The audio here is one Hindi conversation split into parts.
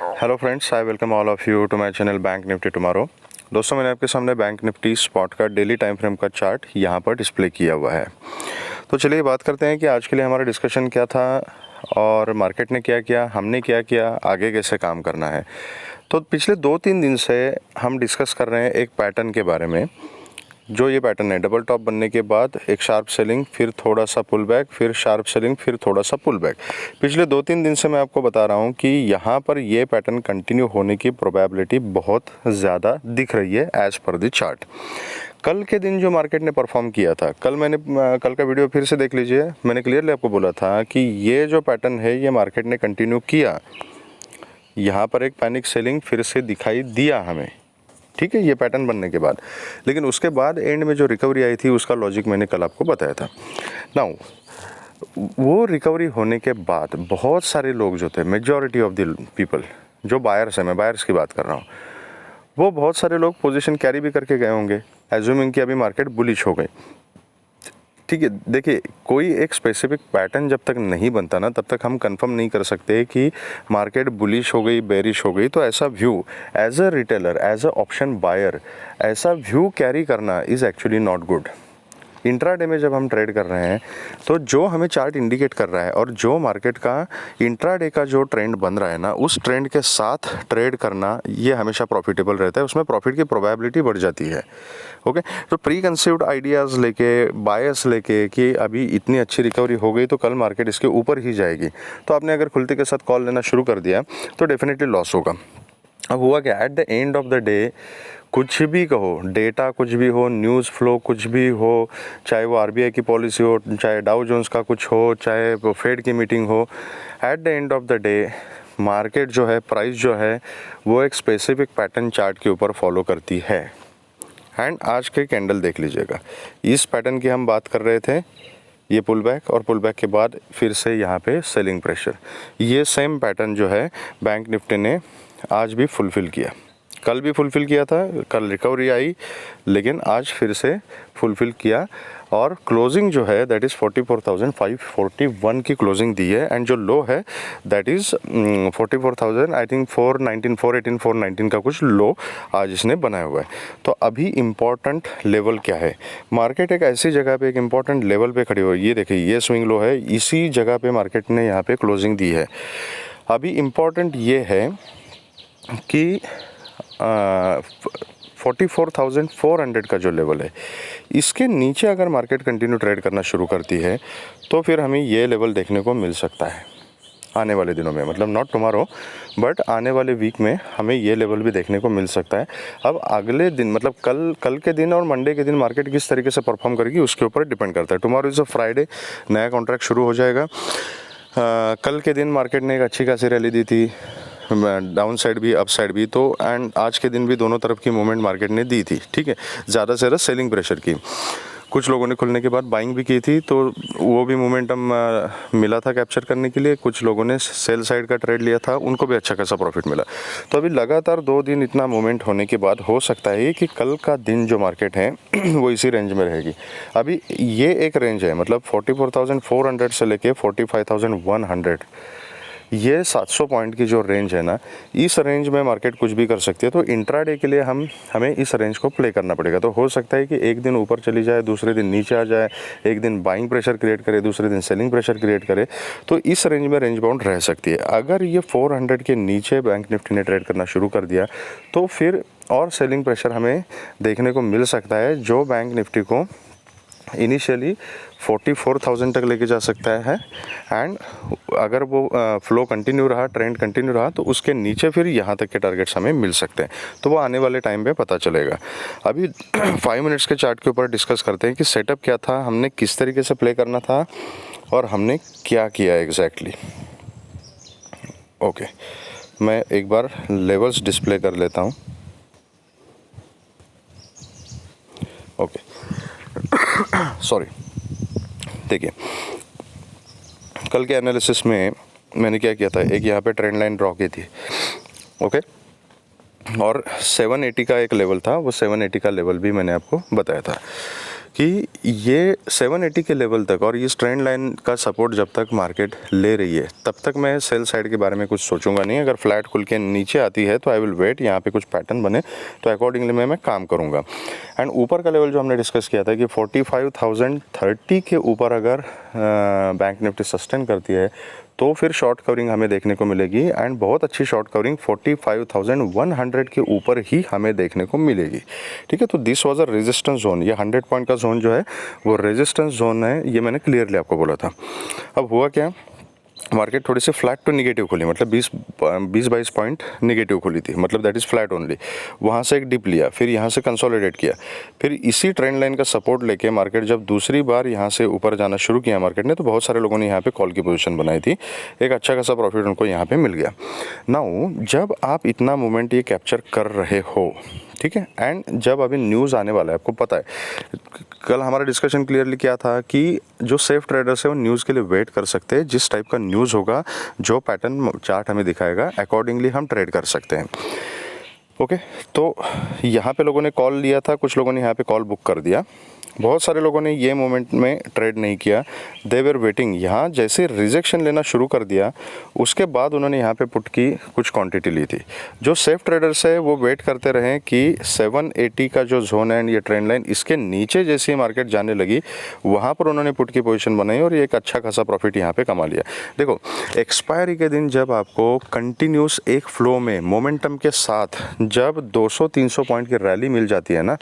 Hello friends, I welcome all of you to my channel bank Nifty tomorrow. दोस्तों, मैंने आपके सामने बैंक निफ्टी स्पॉट का डेली टाइम फ्रेम का चार्ट यहाँ पर डिस्प्ले किया हुआ है। तो चलिए बात करते हैं कि आज के लिए हमारा डिस्कशन क्या था और मार्केट ने क्या किया, हमने क्या किया, आगे कैसे काम करना है। तो पिछले 2-3 दिन से हम डिस्कस कर रहे हैं एक पैटर्न के बारे में। जो ये पैटर्न है, डबल टॉप बनने के बाद एक शार्प सेलिंग, फिर थोड़ा सा पुल बैक, फिर शार्प सेलिंग, फिर थोड़ा सा पुल बैक। पिछले 2-3 दिन से मैं आपको बता रहा हूँ कि यहाँ पर ये पैटर्न कंटिन्यू होने की प्रोबेबिलिटी बहुत ज़्यादा दिख रही है एज़ पर द चार्ट। कल के दिन जो मार्केट ने परफॉर्म किया था, कल का वीडियो फिर से देख लीजिए। मैंने क्लियरली आपको बोला था कि ये जो पैटर्न है ये मार्केट ने कंटिन्यू किया। यहाँ पर एक पैनिक सेलिंग फिर से दिखाई दिया हमें, ठीक है, ये पैटर्न बनने के बाद। लेकिन उसके बाद एंड में जो रिकवरी आई थी उसका लॉजिक मैंने कल आपको बताया था। नाउ वो रिकवरी होने के बाद बहुत सारे लोग जो थे, मेजॉरिटी ऑफ द पीपल जो बायर्स हैं, मैं बायर्स की बात कर रहा हूँ, वो बहुत सारे लोग पोजीशन कैरी भी करके गए होंगे, एज्यूमिंग कि अभी मार्केट बुलिश हो गई। ठीक है, देखिए, कोई एक स्पेसिफिक पैटर्न जब तक नहीं बनता ना, तब तक हम कंफर्म नहीं कर सकते कि मार्केट बुलिश हो गई, बेरिश हो गई। तो ऐसा view as a retailer, as a option buyer, ऐसा व्यू कैरी करना is actually not good. Intraday में जब हम ट्रेड कर रहे हैं तो जो हमें चार्ट इंडिकेट कर रहा है और जो मार्केट का इंट्राडे का जो ट्रेंड बन रहा है ना, उस ट्रेंड के साथ ट्रेड करना ये हमेशा प्रॉफिटेबल रहता है, उसमें प्रॉफिट की प्रोबेबिलिटी बढ़ जाती है। ओके, तो प्री कंसीव्ड आइडियाज़ लेके, बायस लेके कि अभी इतनी अच्छी रिकवरी हो गई तो कल मार्केट इसके ऊपर ही जाएगी, तो आपने अगर खुलते के साथ कॉल लेना शुरू कर दिया तो डेफिनेटली लॉस होगा। अब हुआ क्या, at the end of the day कुछ भी कहो, डेटा कुछ भी हो, न्यूज़ फ्लो कुछ भी हो, चाहे वो आरबीआई की पॉलिसी हो, चाहे डाउ जोन्स का कुछ हो, चाहे वो फेड की मीटिंग हो, at the end of the day market जो है, प्राइस जो है, वो एक स्पेसिफिक पैटर्न चार्ट के ऊपर फॉलो करती है। एंड आज के कैंडल देख लीजिएगा, इस पैटर्न की हम बात कर रहे थे, ये पुल बैक और पुल बैक के बाद फिर से यहाँ पे सेलिंग प्रेशर। ये सेम पैटर्न जो है बैंक निफ्टी ने आज भी फुलफ़िल किया, कल भी फुलफ़िल किया था, कल रिकवरी आई, लेकिन आज फिर से फुलफ़िल किया और क्लोजिंग जो है दैट इज़ 44,541 की क्लोजिंग दी है। एंड जो लो है दैट इज़ 44,000 आई थिंक 419, 418, 419 का कुछ लो आज इसने बनाया हुआ है। तो अभी इम्पॉर्टेंट लेवल क्या है, मार्केट एक ऐसी जगह पे एक इम्पॉर्टेंट लेवल पे खड़ी हुई है। ये देखिए, ये स्विंग लो है, इसी जगह पे मार्केट ने यहाँ पे क्लोजिंग दी है। अभी इम्पॉर्टेंट ये है कि 44,400 का जो लेवल है, इसके नीचे अगर मार्केट कंटिन्यू ट्रेड करना शुरू करती है तो फिर हमें ये लेवल देखने को मिल सकता है आने वाले दिनों में, मतलब नॉट टुमारो बट आने वाले वीक में हमें ये लेवल भी देखने को मिल सकता है। अब अगले दिन, मतलब कल के दिन और मंडे के दिन मार्केट किस तरीके से परफॉर्म करेगी उसके ऊपर डिपेंड करता है। टुमारो इज़ अ फ्राइडे, नया कॉन्ट्रैक्ट शुरू हो जाएगा। कल के दिन मार्केट ने एक अच्छी खासी रैली दी थी, डाउन साइड भी अप साइड भी, तो एंड आज के दिन भी दोनों तरफ की मूवमेंट मार्केट ने दी थी। ठीक है, ज़्यादा से ज़्यादा सेलिंग प्रेशर की, कुछ लोगों ने खुलने के बाद बाइंग भी की थी, तो वो भी मोमेंटम मिला था कैप्चर करने के लिए। कुछ लोगों ने सेल साइड का ट्रेड लिया था, उनको भी अच्छा खासा प्रॉफिट मिला। तो अभी लगातार 2 दिन इतना मूवमेंट होने के बाद हो सकता है कि कल का दिन जो मार्केट है वो इसी रेंज में रहेगी। अभी ये एक रेंज है, मतलब 44,400 से लेके 45,100, ये 700 पॉइंट की जो रेंज है ना, इस रेंज में मार्केट कुछ भी कर सकती है। तो इंट्राडे के लिए हमें इस रेंज को प्ले करना पड़ेगा। तो हो सकता है कि एक दिन ऊपर चली जाए, दूसरे दिन नीचे आ जाए, एक दिन बाइंग प्रेशर क्रिएट करे, दूसरे दिन सेलिंग प्रेशर क्रिएट करे, तो इस रेंज में रेंज बाउंड रह सकती है। अगर ये 400 के नीचे बैंक निफ्टी ने ट्रेड करना शुरू कर दिया तो फिर और सेलिंग प्रेशर हमें देखने को मिल सकता है, जो बैंक निफ्टी को इनिशियली 44,000 तक लेके जा सकता है। एंड अगर वो फ्लो कंटिन्यू रहा, ट्रेंड कंटिन्यू रहा, तो उसके नीचे फिर यहाँ तक के टारगेट्स हमें मिल सकते हैं। तो वो आने वाले टाइम पे पता चलेगा। अभी 5 मिनट्स के चार्ट के ऊपर डिस्कस करते हैं कि सेटअप क्या था, हमने किस तरीके से प्ले करना था और हमने क्या किया एग्जैक्टली। ओके, मैं एक बार लेवल्स डिस्प्ले कर लेता हूँ। ओके, सॉरी, देखिए, कल के एनालिसिस में मैंने क्या किया था, एक यहाँ पे ट्रेंड लाइन ड्रॉ की थी। ओके, और 780 का एक लेवल था, वो 780 का लेवल भी मैंने आपको बताया था कि ये 780 के लेवल तक और इस ट्रेंड लाइन का सपोर्ट जब तक मार्केट ले रही है तब तक मैं सेल साइड के बारे में कुछ सोचूंगा नहीं। अगर फ्लैट खुल के नीचे आती है तो आई विल वेट, यहाँ पे कुछ पैटर्न बने तो अकॉर्डिंगली मैं काम करूँगा। एंड ऊपर का लेवल जो हमने डिस्कस किया था कि 45,030 के ऊपर अगर बैंक निफ्टी सस्टेन करती है तो फिर शॉर्ट कवरिंग हमें देखने को मिलेगी एंड बहुत अच्छी शॉर्ट कवरिंग 45,100 के ऊपर ही हमें देखने को मिलेगी। ठीक है, तो this was a resistance zone, ये 100 पॉइंट का जोन जो है वो रेजिस्टेंस जोन है, ये मैंने क्लियरली आपको बोला था। अब हुआ क्या, मार्केट थोड़ी सी फ्लैट टू निगेटिव खुली, मतलब 20-22 पॉइंट निगेटिव खुली थी, मतलब दैट इज़ फ्लैट ओनली। वहाँ से एक डिप लिया, फिर यहाँ से कंसोलिडेट किया, फिर इसी ट्रेंड लाइन का सपोर्ट लेके मार्केट जब दूसरी बार यहाँ से ऊपर जाना शुरू किया मार्केट ने, तो बहुत सारे लोगों ने यहाँ पे कॉल की पोजीशन बनाई थी, एक अच्छा खासा प्रॉफिट उनको यहाँ पे मिल गया। नाउ जब आप इतना मूवमेंट ये कैप्चर कर रहे हो, ठीक है, एंड जब अभी न्यूज़ आने वाला है, आपको पता है कल हमारा डिस्कशन क्लियरली क्या था कि जो सेफ ट्रेडर्स है वो न्यूज़ के लिए वेट कर सकते हैं, जिस टाइप का न्यूज़ होगा, जो पैटर्न चार्ट हमें दिखाएगा अकॉर्डिंगली हम ट्रेड कर सकते हैं। ओके, तो यहाँ पे लोगों ने कॉल लिया था, कुछ लोगों ने यहाँ पे कॉल बुक कर दिया, बहुत सारे लोगों ने ये मोमेंट में ट्रेड नहीं किया, दे वर वेटिंग। यहाँ जैसे रिजेक्शन लेना शुरू कर दिया उसके बाद उन्होंने यहाँ पे पुट की कुछ क्वांटिटी ली थी। जो सेफ ट्रेडर्स है वो वेट करते रहे कि 780 का जो जोन है एंड ये ट्रेंड लाइन, इसके नीचे जैसे मार्केट जाने लगी वहाँ पर उन्होंने पुट की पोजीशन बनाई और ये एक अच्छा खासा प्रॉफिट यहाँ पे कमा लिया। देखो, एक्सपायरी के दिन जब आपको कंटिन्यूस एक फ्लो में मोमेंटम के साथ जब 200-300 पॉइंट की रैली मिल जाती है ना,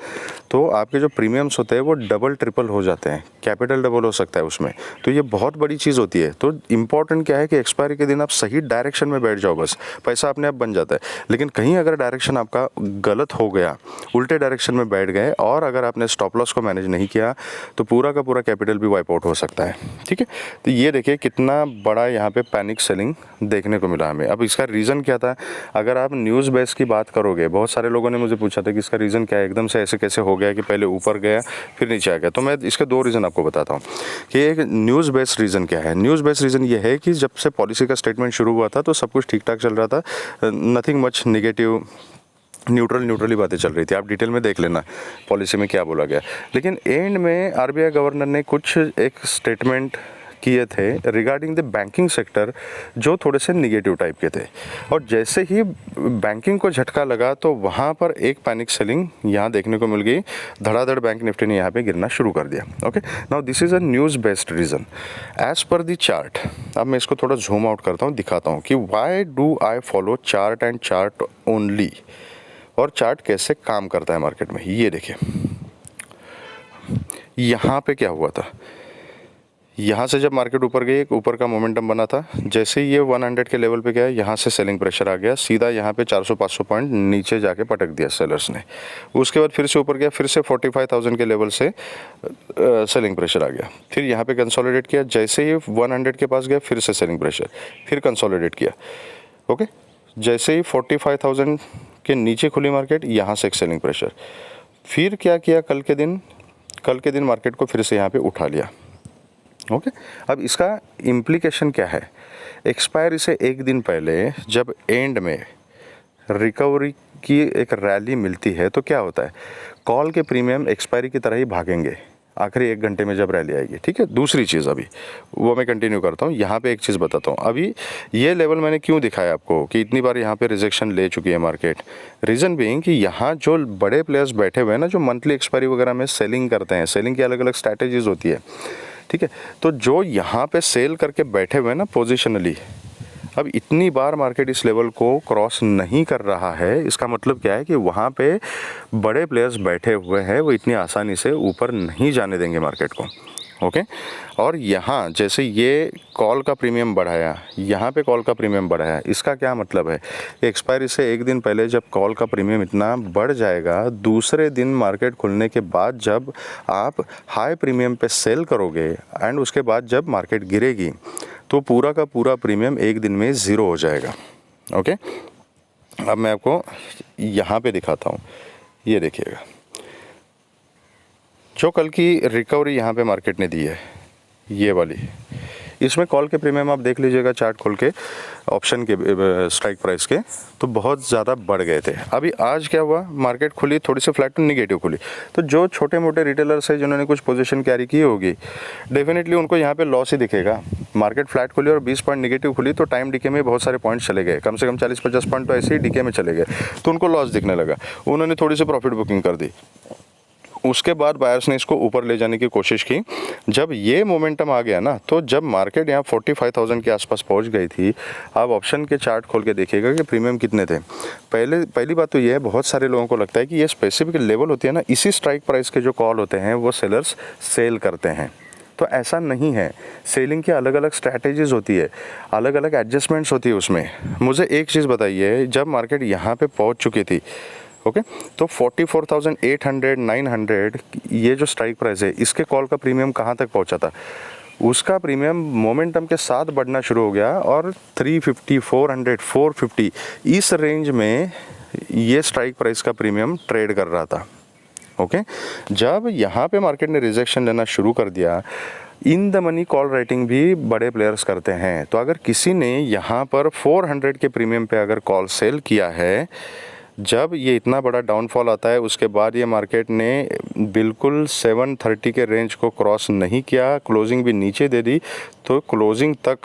तो आपके जो प्रीमियम्स होते हैं वो डबल ट्रिपल हो जाते हैं, कैपिटल डबल हो सकता है उसमें, तो ये बहुत बड़ी चीज़ होती है। तो इम्पॉर्टेंट क्या है कि एक्सपायरी के दिन आप सही डायरेक्शन में बैठ जाओ, बस पैसा अपने आप बन जाता है। लेकिन कहीं अगर डायरेक्शन आपका गलत हो गया, उल्टे डायरेक्शन में बैठ गए और अगर आपने स्टॉप लॉस को मैनेज नहीं किया तो पूरा का पूरा कैपिटल भी वाइप आउट हो सकता है। ठीक है, तो ये देखिए कितना बड़ा यहाँ पे पैनिक सेलिंग देखने को मिला हमें। अब इसका रीज़न क्या था, अगर आप न्यूज़ बेस की बात करोगे, बहुत सारे लोगों ने मुझे पूछा था कि इसका रीज़न क्या है, एकदम से ऐसे कैसे हो गया कि पहले ऊपर गया फिर नीचे आ गया। तो मैं इसके दो रीज़न आपको बताता हूँ कि एक न्यूज़ बेस्ड रीज़न क्या है। न्यूज़ बेस्ड रीज़न ये है कि जब से पॉलिसी का स्टेटमेंट शुरू हुआ था तो सब कुछ ठीक ठाक चल रहा था, नथिंग मच नेगेटिव, न्यूट्रली बातें चल रही थी। आप डिटेल में देख लेना पॉलिसी में क्या बोला गया। लेकिन एंड में आरबीआई गवर्नर ने कुछ एक स्टेटमेंट किए थे रिगार्डिंग द बैंकिंग सेक्टर जो थोड़े से निगेटिव टाइप के थे, और जैसे ही बैंकिंग को झटका लगा तो वहाँ पर एक पैनिक सेलिंग यहाँ देखने को मिल गई, धड़ाधड़ बैंक निफ्टी ने यहाँ पे गिरना शुरू कर दिया। Okay, now this is a news based reason as per the chart. अब मैं इसको थोड़ा जूम आउट करता हूँ, दिखाता हूँ कि why do I follow chart and chart only, और चार्ट कैसे काम करता है मार्केट में। ये देखिए यहाँ पे क्या हुआ था, यहाँ से जब मार्केट ऊपर गई एक ऊपर का मोमेंटम बना था, जैसे ही ये 100 के लेवल पे गया यहाँ से सेलिंग प्रेशर आ गया, सीधा यहाँ पे 400-500 पॉइंट नीचे जाके पटक दिया सेलर्स ने। उसके बाद फिर से ऊपर गया, फिर से 45,000 के लेवल से सेलिंग प्रेशर आ गया, फिर यहाँ पे कंसोलिडेट किया, जैसे ही 100 के पास गया फिर से सेलिंग प्रेशर, फिर कंसोलिडेट किया। ओके, जैसे ही 45,000 के नीचे खुली मार्केट, यहाँ से एक सेलिंग प्रेशर, फिर क्या किया, कल के दिन मार्केट को फिर से यहाँ पे उठा लिया। ओके, अब इसका इम्प्लीकेशन क्या है, एक्सपायरी से एक दिन पहले जब एंड में रिकवरी की एक रैली मिलती है तो क्या होता है, कॉल के प्रीमियम एक्सपायरी की तरह ही भागेंगे आखिरी 1 घंटे में जब रैली आएगी। ठीक है, दूसरी चीज़ अभी वो मैं कंटिन्यू करता हूँ, यहाँ पे एक चीज़ बताता हूँ। अभी ये लेवल मैंने क्यों दिखाया आपको कि इतनी बार यहाँ पे रिजेक्शन ले चुकी है मार्केट, रीज़न बीइंग कि यहाँ जो बड़े प्लेयर्स बैठे हुए हैं ना, जो मंथली एक्सपायरी वगैरह में सेलिंग करते हैं, सेलिंग की अलग अलग स्ट्रैटेजीज होती है। ठीक है, तो जो यहाँ पे सेल करके बैठे हुए हैं ना पोजिशनली, अब इतनी बार मार्केट इस लेवल को क्रॉस नहीं कर रहा है, इसका मतलब क्या है कि वहाँ पे बड़े प्लेयर्स बैठे हुए हैं, वो इतनी आसानी से ऊपर नहीं जाने देंगे मार्केट को। ओके, और यहाँ जैसे ये कॉल का प्रीमियम बढ़ाया, यहाँ पे कॉल का प्रीमियम बढ़ाया, इसका क्या मतलब है, एक्सपायरी से एक दिन पहले जब कॉल का प्रीमियम इतना बढ़ जाएगा, दूसरे दिन मार्केट खुलने के बाद जब आप हाई प्रीमियम पे सेल करोगे एंड उसके बाद जब मार्केट गिरेगी तो पूरा का पूरा प्रीमियम एक दिन में ज़ीरो हो जाएगा। ओके, अब मैं आपको यहाँ पे दिखाता हूँ, ये देखिएगा, जो कल की रिकवरी यहाँ पे मार्केट ने दी है, ये वाली, इसमें कॉल के प्रीमियम आप देख लीजिएगा चार्ट खोल के, ऑप्शन के स्ट्राइक प्राइस के, तो बहुत ज़्यादा बढ़ गए थे। अभी आज क्या हुआ, मार्केट खुली थोड़ी सी फ्लैट टू निगेटिव खुली, तो जो छोटे मोटे रिटेलर्स है जिन्होंने कुछ पोजीशन कैरी की होगी, डेफिनेटली उनको यहाँ पे लॉस ही दिखेगा। मार्केट फ्लैट खुली और 20 पॉइंट निगेटिव खुली तो टाइम डीके में बहुत सारे पॉइंट्स चले गए, कम से कम 40-50 पॉइंट तो ऐसे ही डीके में चले गए, तो उनको लॉस दिखने लगा, उन्होंने थोड़ी सी प्रॉफिट बुकिंग कर दी। उसके बाद बायर्स ने इसको ऊपर ले जाने की कोशिश की। जब ये मोमेंटम आ गया ना, तो जब मार्केट यहाँ 45,000 के आसपास पहुँच गई थी, आप ऑप्शन के चार्ट खोल के देखिएगा कि प्रीमियम कितने थे। पहली बात तो ये है, बहुत सारे लोगों को लगता है कि ये स्पेसिफिक लेवल होती है ना, इसी स्ट्राइक प्राइस के जो कॉल होते हैं वो सेलर्स सेल करते हैं, तो ऐसा नहीं है। सेलिंग की अलग अलग स्ट्रैटेजीज़ होती है, अलग अलग एडजस्टमेंट्स होती है उसमें। मुझे एक चीज़ बताइए, जब मार्केट यहाँ पे पहुँच चुकी थी, ओके, तो 44,800 900 ये जो स्ट्राइक प्राइस है, इसके कॉल का प्रीमियम कहाँ तक पहुँचा था? उसका प्रीमियम मोमेंटम के साथ बढ़ना शुरू हो गया और 350 400 450 इस रेंज में ये स्ट्राइक प्राइस का प्रीमियम ट्रेड कर रहा था। ओके, जब यहाँ पे मार्केट ने रिजेक्शन लेना शुरू कर दिया, in the money call writing भी बड़े प्लेयर्स करते हैं, तो अगर किसी ने यहाँ पर 400 के प्रीमियम पे अगर कॉल सेल किया है, जब ये इतना बड़ा डाउनफॉल आता है, उसके बाद ये मार्केट ने बिल्कुल 730 के रेंज को क्रॉस नहीं किया, क्लोजिंग भी नीचे दे दी, तो क्लोजिंग तक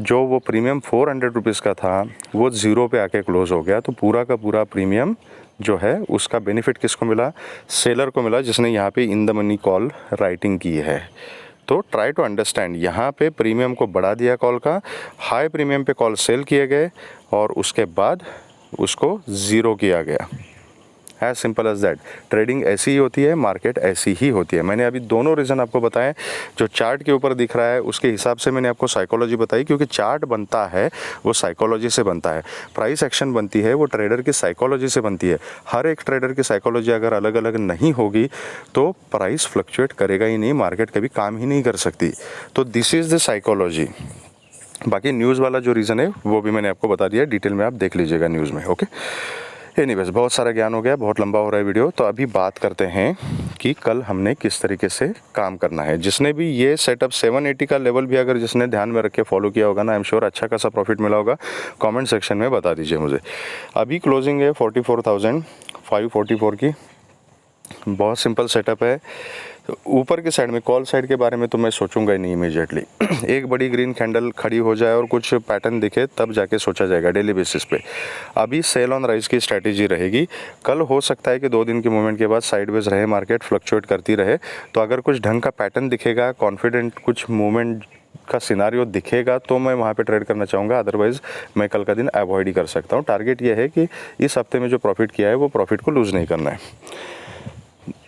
जो वो प्रीमियम 400 रुपीज़ का था वो ज़ीरो पे आके क्लोज़ हो गया। तो पूरा का पूरा प्रीमियम जो है उसका बेनिफिट किसको मिला? सेलर को मिला, जिसने यहाँ पे in the money call writing की है। तो ट्राई टू अंडरस्टैंड, यहाँ पे प्रीमियम को बढ़ा दिया कॉल का, हाई प्रीमियम पे कॉल सेल किए गए और उसके बाद उसको ज़ीरो किया गया। As simple as that. Trading ऐसी ही होती है, मार्केट ऐसी ही होती है। मैंने अभी दोनों रीज़न आपको बताए। जो चार्ट के ऊपर दिख रहा है उसके हिसाब से मैंने आपको साइकोलॉजी बताई, क्योंकि चार्ट बनता है वो साइकोलॉजी से बनता है, प्राइस एक्शन बनती है वो ट्रेडर की साइकोलॉजी से बनती है। हर एक ट्रेडर की साइकोलॉजी अगर अलग अलग नहीं होगी तो प्राइस फ्लक्चुएट करेगा ही नहीं, मार्केट कभी काम ही नहीं कर सकती। तो दिस इज़ द साइकोलॉजी। बाकी न्यूज़ वाला जो रीज़न है वो भी मैंने आपको बता दिया, डिटेल में आप देख लीजिएगा न्यूज़ में। ओके, एनीवेज, बहुत सारा ज्ञान हो गया, बहुत लंबा हो रहा है वीडियो। तो अभी बात करते हैं कि कल हमने किस तरीके से काम करना है। जिसने भी ये सेटअप 780 का लेवल भी अगर जिसने ध्यान में रख के फॉलो किया होगा ना, आई एम श्योर अच्छा खासा प्रॉफिट मिला होगा। कमेंट सेक्शन में बता दीजिए मुझे। अभी क्लोजिंग है 44,544 की। बहुत सिंपल सेटअप है। ऊपर की साइड में कॉल साइड के बारे में तो मैं सोचूंगा ही नहीं इमीडिएटली। एक बड़ी ग्रीन कैंडल खड़ी हो जाए और कुछ पैटर्न दिखे तब जाके सोचा जाएगा डेली बेसिस पे। अभी सेल ऑन राइज की स्ट्रैटेजी रहेगी। कल हो सकता है कि 2 दिन के मूवमेंट के बाद साइडवेज रहे, मार्केट फ्लक्चुएट करती रहे। तो अगर कुछ ढंग का पैटर्न दिखेगा, कॉन्फिडेंट कुछ मूवमेंट का सिनारियो दिखेगा तो मैं वहाँ पे ट्रेड करना चाहूँगा, अदरवाइज़ मैं कल का दिन अवॉइड ही कर सकता हूँ। टारगेट ये है कि इस हफ्ते में जो प्रॉफिट किया है वो प्रॉफिट को लूज़ नहीं करना है।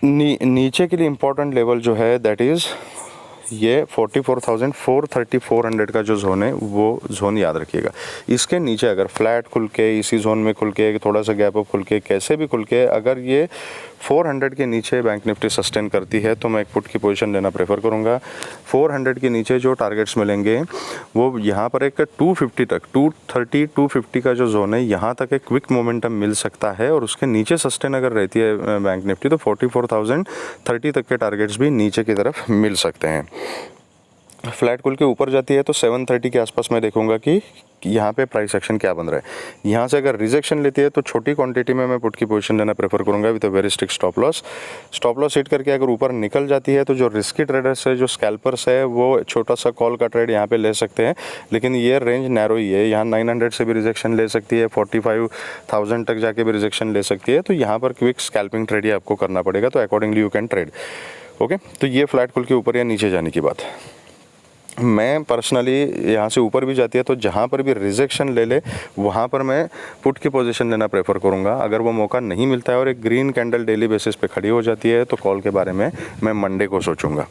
नीचे के लिए इम्पोर्टेंट लेवल जो है दैट इज़ ये 44,430 400 का जो जोन है वो जोन याद रखिएगा। इसके नीचे अगर फ्लैट खुल के, इसी जोन में खुल के, थोड़ा सा गैप अप खुल के, कैसे भी खुल के, अगर ये 400 के नीचे बैंक निफ्टी सस्टेन करती है तो मैं एक पुट की पोजीशन लेना प्रेफर करूंगा। 400 के नीचे जो टारगेट्स मिलेंगे वो यहाँ पर एक 250 तक, 230 250 का जो जोन है यहाँ तक एक क्विक मोमेंटम मिल सकता है। और उसके नीचे सस्टेन अगर रहती है बैंक निफ्टी तो 44,030 तक के टारगेट्स भी नीचे की तरफ मिल सकते हैं। फ्लैट खुल के ऊपर जाती है तो 730 के आसपास मैं देखूंगा कि यहाँ पे प्राइस एक्शन क्या बन रहा है। यहाँ से अगर रिजेक्शन लेती है तो छोटी क्वांटिटी में मैं पुट की पोजीशन लेना प्रेफर करूँगा with a very strict stop loss hit करके अगर ऊपर निकल जाती है तो जो रिस्की ट्रेडर्स है, जो स्कैल्पर्स है, वो छोटा सा कॉल का ट्रेड यहाँ पे ले सकते हैं। लेकिन ये रेंज नैरो ही है, यहाँ 900 से भी रिजेक्शन ले सकती है, 45,000 तक जाके भी रिजेक्शन ले सकती है। तो यहाँ पर क्विक स्कैल्पिंग ट्रेड ही आपको करना पड़ेगा, तो accordingly you can trade. Okay, तो ये फ्लैट खुल के ऊपर या नीचे जाने की बात। मैं पर्सनली यहाँ से ऊपर भी जाती है तो जहाँ पर भी रिजेक्शन ले ले वहाँ पर मैं पुट की पोजीशन लेना प्रेफर करूँगा। अगर वो मौका नहीं मिलता है और एक ग्रीन कैंडल डेली बेसिस पे खड़ी हो जाती है तो कॉल के बारे में मैं मंडे को सोचूंगा।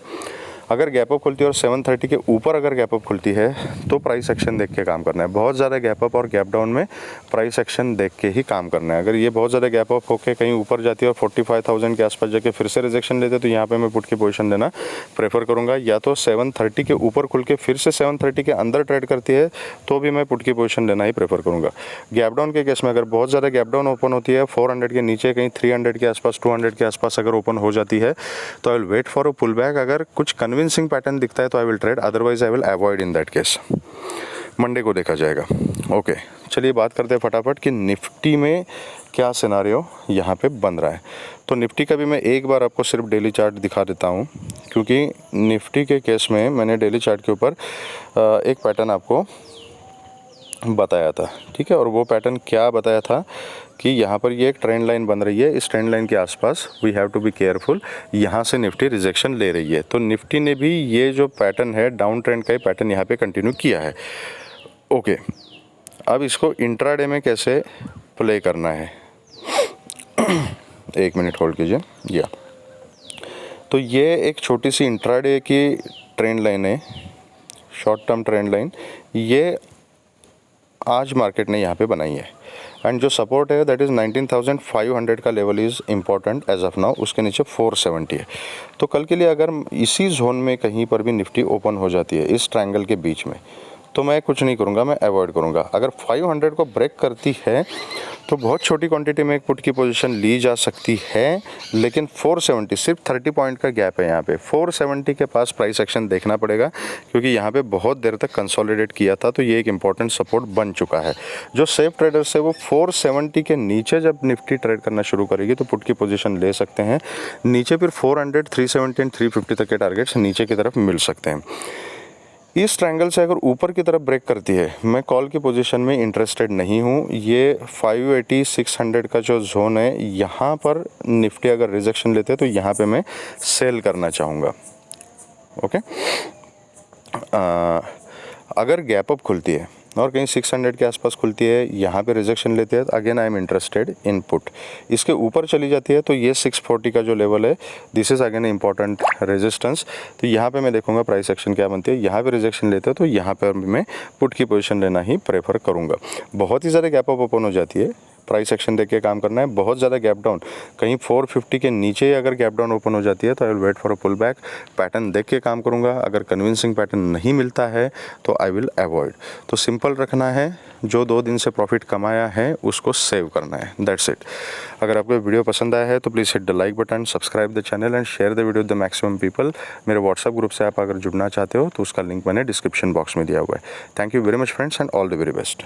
अगर गैप अप खुलती है और 730 के ऊपर अगर गैप अप खुलती है तो प्राइस एक्शन देख के काम करना है। बहुत ज़्यादा गैप अप और गैप डाउन में प्राइस एक्शन देख के ही काम करना है। अगर ये बहुत ज़्यादा गैप अप होकर कहीं ऊपर जाती है और 45,000 के आसपास जाके फिर से रिजेक्शन लेते तो यहाँ पे मैं पुट की पोजीशन लेना प्रेफर करूँगा। या तो 730 के ऊपर खुल के फिर से 730 के अंदर ट्रेड करती है तो भी मैं पुट की पोजीशन लेना ही प्रेफर करूँगा। गैप डाउन के केस में अगर बहुत ज़्यादा गैप डाउन ओपन होती है 400 के नीचे, कहीं 300 के आसपास, 200 के आसपास अगर ओपन हो जाती है तो I will wait for a pull back. अगर कुछ कन्विंसिंग पैटर्न दिखता है तो I will trade, otherwise I will avoid in that case. Monday को देखा जाएगा। ओके, चलिए बात करते हैं फटाफट कि निफ्टी में क्या सिनारियो यहाँ पे बन रहा है। तो निफ्टी का भी मैं एक बार आपको सिर्फ डेली चार्ट दिखा देता हूँ, क्योंकि निफ्टी के केस में मैंने डेली चार्ट के ऊपर एक पैटर्न आपको बताया था, ठीक है। और वो पैटर्न क्या बताया था कि यहाँ पर ये एक ट्रेंड लाइन बन रही है, इस ट्रेंड लाइन के आसपास we have to be careful, यहाँ से निफ्टी रिजेक्शन ले रही है। तो निफ्टी ने भी ये जो पैटर्न है डाउन ट्रेंड का ही पैटर्न यहाँ पे कंटिन्यू किया है। ओके, अब इसको इंट्राडे में कैसे प्ले करना है, एक मिनट होल्ड कीजिए। या तो ये एक छोटी सी इंट्राडे की ट्रेंड लाइन है, शॉर्ट टर्म ट्रेंड लाइन, ये आज मार्केट ने यहाँ पे बनाई है। एंड जो सपोर्ट है दैट इज़ 19,500 का level is important as of now, उसके नीचे 470 है। तो कल के लिए अगर इसी जोन में कहीं पर भी निफ्टी ओपन हो जाती है इस ट्रायंगल के बीच में, तो मैं कुछ नहीं करूँगा, मैं अवॉइड करूँगा। अगर 500 को ब्रेक करती है तो बहुत छोटी क्वांटिटी में एक पुट की पोजीशन ली जा सकती है, लेकिन 470 सिर्फ 30 पॉइंट का गैप है यहाँ पे। 470 के पास प्राइस एक्शन देखना पड़ेगा, क्योंकि यहाँ पे बहुत देर तक कंसोलिडेट किया था, तो ये एक इंपॉर्टेंट सपोर्ट बन चुका है। जो सेफ ट्रेडर्स है वो 470 के नीचे जब निफ्टी ट्रेड करना शुरू करेगी तो पुट की पोजीशन ले सकते हैं। नीचे फिर 400, 370 एंड 350 तक के टारगेट्स नीचे की तरफ मिल सकते हैं। इस ट्रायंगल से अगर ऊपर की तरफ ब्रेक करती है, मैं कॉल की पोजीशन में इंटरेस्टेड नहीं हूँ। ये 580, 600 का जो जोन है, यहाँ पर निफ्टी अगर रिजेक्शन लेते हैं तो यहाँ पे मैं सेल करना चाहूँगा। ओके, अगर गैप अप खुलती है और कहीं 600 के आसपास खुलती है, यहाँ पे रिजेक्शन लेते हैं, again I am interested in put. इसके ऊपर चली जाती है तो ये 640 का जो लेवल है, this is again important resistance. तो यहाँ पे मैं देखूंगा प्राइस एक्शन क्या बनती है। यहाँ पे रिजेक्शन लेते हैं तो यहाँ पर मैं पुट की पोजीशन लेना ही प्रेफर करूँगा। बहुत ही ज़्यादा गैप अप ओपन हो जाती है, प्राइस एक्शन देख के काम करना है। बहुत ज़्यादा गैप डाउन, कहीं 450 के नीचे अगर गैप डाउन ओपन हो जाती है तो I will wait for a pull back, pattern देख के काम करूँगा। अगर कन्विंसिंग पैटर्न नहीं मिलता है तो आई विल अवॉइड। तो सिंपल रखना है, जो 2 दिन से प्रॉफिट कमाया है उसको सेव करना है, दैट्स इट। अगर आपको वीडियो पसंद आया है तो please hit the like button, subscribe the channel and share the video with the maximum people. मेरे व्हाट्सएप ग्रुप से आप अगर जुड़ना चाहते हो तो उसका लिंक मैंने डिस्क्रिप्शन बॉक्स में दिया हुआ है। Thank you very much friends and all the very best.